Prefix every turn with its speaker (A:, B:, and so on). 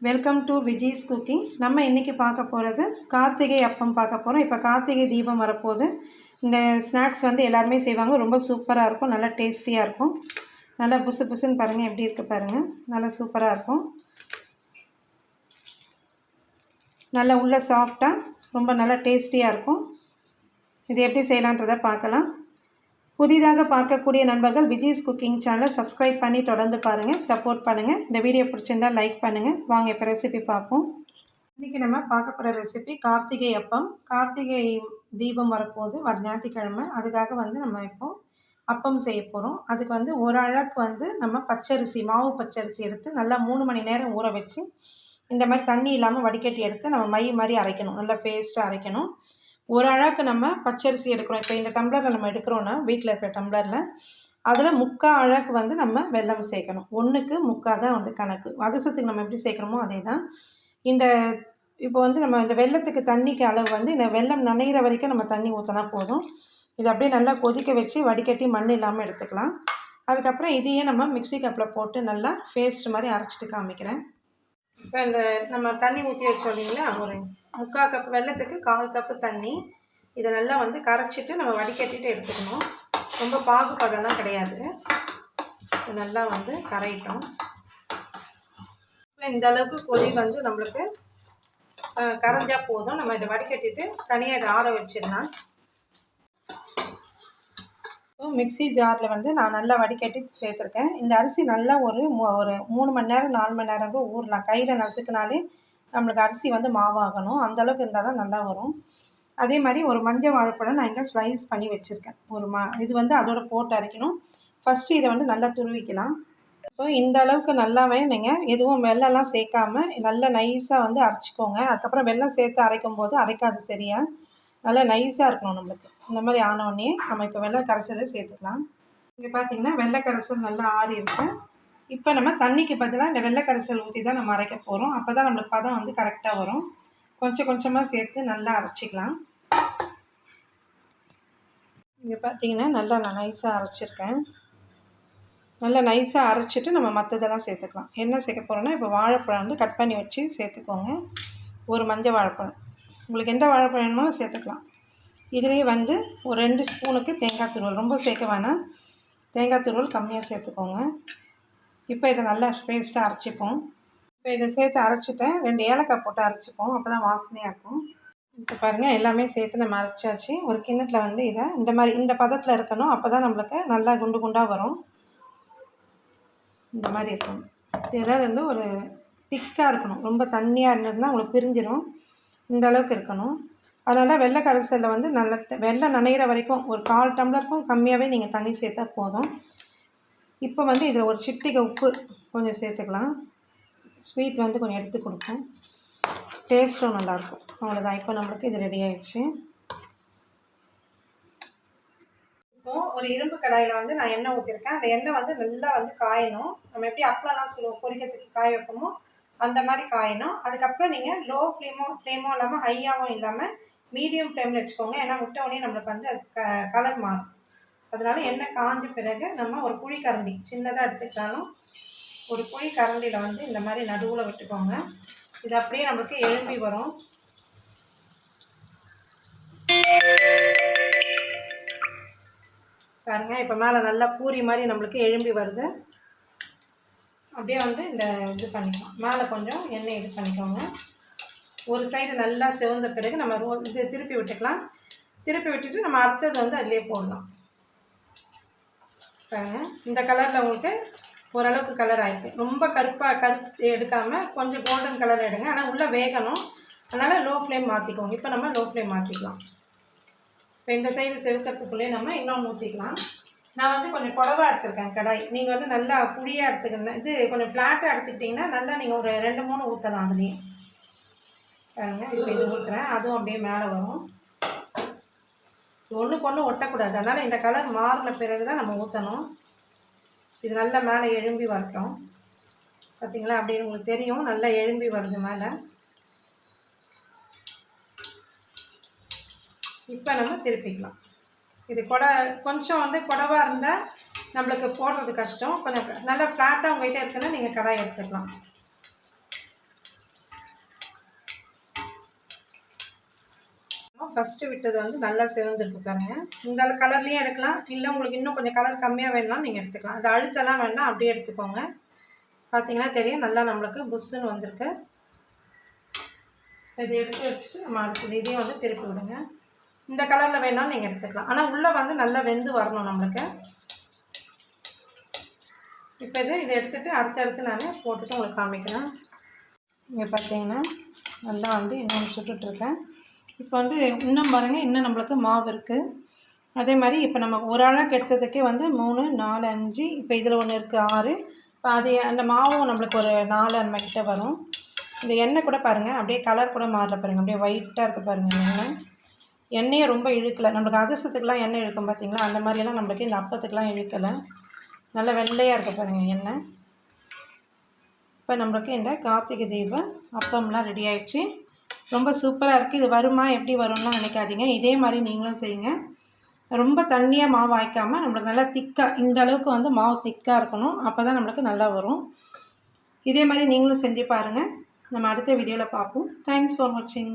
A: Welcome to Viji's cooking. நம்ம இன்றைக்கி பார்க்க போகிறது கார்த்திகை அப்பம் பார்க்க போகிறோம். இப்போ கார்த்திகை தீபம் வரப்போகுது. இந்த ஸ்நாக்ஸ் வந்து எல்லாருமே செய்வாங்க. ரொம்ப சூப்பராக இருக்கும், நல்லா டேஸ்டியாக இருக்கும். நல்லா புசு புசுன்னு பாருங்கள், எப்படி இருக்குது பாருங்கள். நல்லா சூப்பராக இருக்கும், நல்லா உள்ள சாஃப்டாக ரொம்ப நல்லா டேஸ்டியாக இருக்கும். இது எப்படி செய்யலான்றதை பார்க்கலாம். புதிதாக பார்க்கக்கூடிய நண்பர்கள் விஜிஸ் குக்கிங் சேனலை சப்ஸ்கிரைப் பண்ணி தொடர்ந்து பாருங்கள், சப்போர்ட் பண்ணுங்கள். இந்த வீடியோ பிடிச்சிருந்தால் லைக் பண்ணுங்கள். வாங்க இப்போ ரெசிபி பார்ப்போம். இன்றைக்கி நம்ம பார்க்க போகிற ரெசிபி கார்த்திகை அப்பம். கார்த்திகை தீபம் வரப்போகுது, வர ஞாயிற்றுக்கிழமை. அதுக்காக வந்து நம்ம இப்போது அப்பம் செய்ய போகிறோம். அதுக்கு வந்து ஒரு அழகு வந்து நம்ம பச்சரிசி, மாவு பச்சரிசி எடுத்து நல்லா 3 மணி நேரம் ஊற வச்சு இந்த மாதிரி தண்ணி இல்லாமல் வடிகட்டி எடுத்து நம்ம மை மாதிரி அரைக்கணும், நல்லா பேஸ்ட்டாக அரைக்கணும். ஒரு அழகு நம்ம பச்சரிசி எடுக்கிறோம். இப்போ இந்த டம்ளரில் நம்ம எடுக்கிறோன்னா, வீட்டில் இருக்கிற டம்ளரில் அதில் 3/4 அழகு வந்து நம்ம வெல்லம் சேர்க்கணும். 1க்கு 3/4 தான் வந்து கணக்கு. அதிசத்துக்கு நம்ம எப்படி சேர்க்குறோமோ அதே தான். இப்போ வந்து நம்ம இந்த வெல்லத்துக்கு தண்ணிக்கு அளவு வந்து இந்த வெல்லம் நனைகிற வரைக்கும் நம்ம தண்ணி ஊற்றினா போதும். இதை அப்படியே நல்லா கொதிக்க வச்சு வடிகட்டி மண் இல்லாமல் எடுத்துக்கலாம். அதுக்கப்புறம் இதையே நம்ம மிக்ஸி கப்பில் போட்டு நல்லா பேஸ்ட் மாதிரி அரைச்சிட்டு காமிக்கிறேன். இப்போ இந்த நம்ம தண்ணி ஊற்றி வச்சோம் இல்லைங்களா, ஒரு 3/4 கப் வெல்லத்துக்கு 1/4 கப்பு தண்ணி. இதை நல்லா வந்து கரைச்சிட்டு நம்ம வடிகட்டிட்டு எடுத்துக்கணும். ரொம்ப பாகுபதம்லாம் கிடையாது. இது நல்லா வந்து கரையிட்டோம். இந்த அளவுக்கு கொதி வந்து நம்மளுக்கு கரைஞ்சால் போதும். நம்ம இதை வடிகட்டிட்டு தனியாக இதை ஆற வச்சிடலாம். மிக்ஸி ஜாரில் வந்து நான் நல்லா வடிகட்டி சேர்த்துருக்கேன். இந்த அரிசி நல்லா ஒரு 3 மணி நேரம் 4 மணி நேரம் கூட ஊறலாம். கையில் நசுக்குனாலே நம்மளுக்கு அரிசி வந்து மாவாகணும். அந்தளவுக்கு இருந்தால் தான் நல்லா வரும். அதே மாதிரி ஒரு மஞ்சள் வாழைப்பழம் நான் இங்கே ஸ்லைஸ் பண்ணி வச்சுருக்கேன். இது வந்து அதோட போட்டு அரைக்கணும். ஃபஸ்ட்டு இதை வந்து நல்லா துருவிக்கலாம். இப்போ இந்த அளவுக்கு நல்லாவே நீங்கள் எதுவும் வெல்லம்லாம் சேர்க்காம நல்லா நைஸாக வந்து அரைச்சிக்கோங்க. அதுக்கப்புறம் வெல்லம் சேர்த்து அரைக்கும் போது அரைக்காது சரியாக. நல்லா நைஸாக இருக்கணும் நம்மளுக்கு. இந்த மாதிரி ஆனோடனே நம்ம இப்போ வெள்ளை கரைசலை சேர்த்துக்கலாம். இங்கே பார்த்தீங்கன்னா வெள்ளை கரைசல் நல்லா ஆறி இருக்கு. இப்போ நம்ம தண்ணிக்கு பதிலாக இந்த வெள்ளை கரைசல் ஊற்றி தான் நம்ம அரைக்க போகிறோம். அப்போ தான் நம்மளுக்கு பதம் வந்து கரெக்டாக வரும். கொஞ்சம் கொஞ்சமாக சேர்த்து நல்லா அரைச்சிக்கலாம். இங்கே பார்த்தீங்கன்னா நல்லா நான் நைஸாக அரைச்சிருக்கேன். நல்லா நைஸாக அரைச்சிட்டு நம்ம மற்றதெல்லாம் சேர்த்துக்கலாம். என்ன சேர்க்க போகிறோன்னா, இப்போ வாழைப்பழம் வந்து கட் பண்ணி வச்சு சேர்த்துக்கோங்க. ஒரு மஞ்சள் வாழைப்பழம், உங்களுக்கு எந்த வாழைப்பழம் வேணுமோ சேர்த்துக்கலாம். இதுலேயே வந்து ஒரு 2 ஸ்பூனுக்கு தேங்காய் துருவல், ரொம்ப சேர்க்க வேணாம், தேங்காய் துருவல் கம்மியாக சேர்த்துக்கோங்க. இப்போ இதை நல்லா பேஸ்ட்டாக அரைச்சிப்போம். இப்போ இதை சேர்த்து அரைச்சிட்டேன். 2 ஏலக்காய் போட்டு அரைச்சிப்போம், அப்போ தான் வாசனையாக இருக்கும். இப்போ பாருங்கள், எல்லாமே சேர்த்து நம்ம அரைச்சாச்சு. ஒரு கிண்ணத்தில் வந்து இதை இந்த பதத்தில் இருக்கணும். அப்போ தான் நம்மளுக்கு நல்லா குண்டு குண்டாக வரும். இந்த மாதிரி இருக்கணும். ஏதாவது வந்து ஒரு திக்காக இருக்கணும். ரொம்ப தண்ணியாக இருந்ததுன்னா உங்களுக்கு பிரிஞ்சிடும். இந்த அளவுக்கு இருக்கணும். அதனால் வெள்ளை கரைசலில் வந்து நல்ல வெள்ளம் நனைகிற வரைக்கும் ஒரு 1/4 டம்ளருக்கும் கம்மியாகவே நீங்கள் தண்ணி சேர்த்தா போதும். இப்போ வந்து இதில் ஒரு சிட்டிகை உப்பு கொஞ்சம் சேர்த்துக்கலாம். ஸ்வீட் வந்து கொஞ்சம் எடுத்து கொடுக்கும், டேஸ்ட்டும் நல்லாயிருக்கும். அவ்வளோதான். இப்போ நம்மளுக்கு இது ரெடி ஆகிடுச்சு. இப்போது ஒரு இரும்பு கடாயில் வந்து நான் எண்ணெய் ஊற்றிருக்கேன். அந்த எண்ணெய் வந்து நல்லா வந்து காயணும். நம்ம எப்படி அப்பளம்லாம் சொல்லுவோம், பொரிக்கிறதுக்கு காய வைப்போமோ அந்த மாதிரி காயணும். அதுக்கப்புறம் நீங்கள் லோ ஃப்ளேமோ இல்லாமல் ஹையாகவும் இல்லாமல் மீடியம் ஃப்ளேமில் வச்சுக்கோங்க. ஏன்னா விட்டோடனே நம்மளுக்கு வந்து அது கலர் மாறும். அதனால எண்ணெய் காஞ்ச பிறகு நம்ம ஒரு குழி கரண்டி சின்னதாக எடுத்துக்கிட்டாலும் ஒரு குழி கரண்டியில் வந்து இந்த மாதிரி நடுவில் விட்டுக்கோங்க. இது அப்படியே நம்மளுக்கு எழும்பி வரும். பாருங்க, இப்போ மேலே நல்லா பூரி மாதிரி நம்மளுக்கு எழும்பி வருது. அப்படியே வந்து இது பண்ணிக்கலாம். மேலே கொஞ்சம் எண்ணெய் இது பண்ணிக்கோங்க. ஒரு சைடு நல்லா செவந்த பிறகு நம்ம இது திருப்பி விட்டுக்கலாம். திருப்பி விட்டுட்டு நம்ம அடுத்தது வந்து அதிலே போடலாம். பாருங்க, இந்த கலரில் உங்களுக்கு ஓரளவுக்கு கலர் ஆகிடுது. ரொம்ப கருப்பு எடுக்காமல் கொஞ்சம் கோல்டன் கலர் எடுங்க. ஆனால் உள்ளே வேகணும். அதனால் லோ ஃப்ளேம் மாற்றிக்கோங்க. இப்போ நம்ம லோ ஃப்ளேம் மாற்றிக்கலாம். இப்போ இந்த சைடு செவுக்கிறதுக்குள்ளேயே நம்ம இன்னொன்று ஊற்றிக்கலாம். நான் வந்து கொஞ்சம் குடவா எடுத்துருக்கேன் கடாய். நீங்கள் வந்து நல்லா புளியாக எடுத்துக்கணும். இது கொஞ்சம் ஃப்ளாட்டாக எடுத்துக்கிட்டிங்கன்னா நல்லா நீங்கள் ஒரு 2-3 ஊற்றலாம். அதுலேயே பாருங்க, இப்போ இது ஊற்றுறேன். அதுவும் அப்படியே மேலே வரும். ஒன்றுக்கு ஒன்று ஒட்டக்கூடாது. அதனால் இந்த கலர் மாறின பிறகு தான் நம்ம ஊற்றணும். இது நல்லா மேலே எழும்பி வரட்டும். பார்த்திங்களா, அப்படி உங்களுக்கு தெரியும், நல்லா எழும்பி வருது மேலே. இப்போ நம்ம திருப்பிக்கலாம். இது கொஞ்சம் வந்து குடவாக இருந்தால் நம்மளுக்கு போடுறது கஷ்டம். கொஞ்சம் நல்லா ஃப்ளாட்டாக உங்கள்கிட்ட இருக்குன்னா நீங்கள் கடாய் எடுத்துக்கலாம். ஃபஸ்ட்டு விட்டது வந்து நல்லா சிவந்துருக்கு பாருங்கள். இந்த கலர்லேயும் எடுக்கலாம், இல்லை உங்களுக்கு இன்னும் கொஞ்சம் கலர் கம்மியாக வேணும்னா நீங்கள் எடுத்துக்கலாம். அது அழுத்தெல்லாம் வேண்டாம், அப்படியே எடுத்துக்கோங்க. பார்த்தீங்கன்னா தெரியும் நல்லா நம்மளுக்கு புஷ்ஷுன்னு வந்திருக்கு. இதை எடுத்து வச்சுட்டு நம்ம அடுத்தது இதையும் வந்து திருப்பி விடுங்க. இந்த கலரில் வேணாலும் நீங்கள் எடுத்துக்கலாம், ஆனால் உள்ளே வந்து நல்லா வெந்து வரணும் நம்மளுக்கு. இப்போ இதை எடுத்துகிட்டு அடுத்தடுத்து நான் போட்டுட்டு உங்களுக்கு காமிக்கிறேன். இங்கே பார்த்தீங்கன்னா நல்லா வந்து இன்னும் சுட்டுட்ருக்கேன். இப்போ வந்து இன்னும் பாருங்கள், இன்னும் நம்மளுக்கு மாவு இருக்குது. அதே மாதிரி இப்போ நம்ம ஒரு அளவுக்கு எடுத்ததுக்கே வந்து 3, 4, 5, இப்போ இதில் ஒன்று இருக்குது 6. இப்போ அது அந்த மாவும் நம்மளுக்கு ஒரு 4 அந்த கிட்ட வரும். இந்த எண்ணெய் கூட பாருங்கள் அப்படியே கலர் கூட மாறல பாருங்கள், அப்படியே ஒயிட்டாக இருக்குது பாருங்கள். எண்ணெயை ரொம்ப இழுக்கலை. நம்மளுக்கு அதிரசத்துக்கெலாம் எண்ணெய் இழுக்கும் பார்த்தீங்களா, அந்த மாதிரியெல்லாம் நம்மளுக்கு இந்த அப்பத்துக்கெலாம் இழுக்கலை. நல்லா வெள்ளையாக இருக்குது பாருங்கள் எண்ணெய். இப்போ நம்மளுக்கு இந்த கார்த்திகை தீப அப்பம்லாம் ரெடி ஆகிடுச்சு. ரொம்ப சூப்பராக இருக்குது. இது வருமா எப்படி வரும்லாம் நினைக்காதீங்க, இதே மாதிரி நீங்களும் செய்யுங்க. ரொம்ப தண்ணியாக மாவு ஆய்க்காமல் நம்மளுக்கு நல்லா திக்காக, இந்த அளவுக்கு வந்து மாவு திக்காக இருக்கணும், அப்போ தான் நம்மளுக்கு நல்லா வரும். இதே மாதிரி நீங்களும் செஞ்சு பாருங்கள். நம்ம அடுத்த வீடியோவில் பார்ப்போம். தேங்க்ஸ் ஃபார் வாட்சிங்.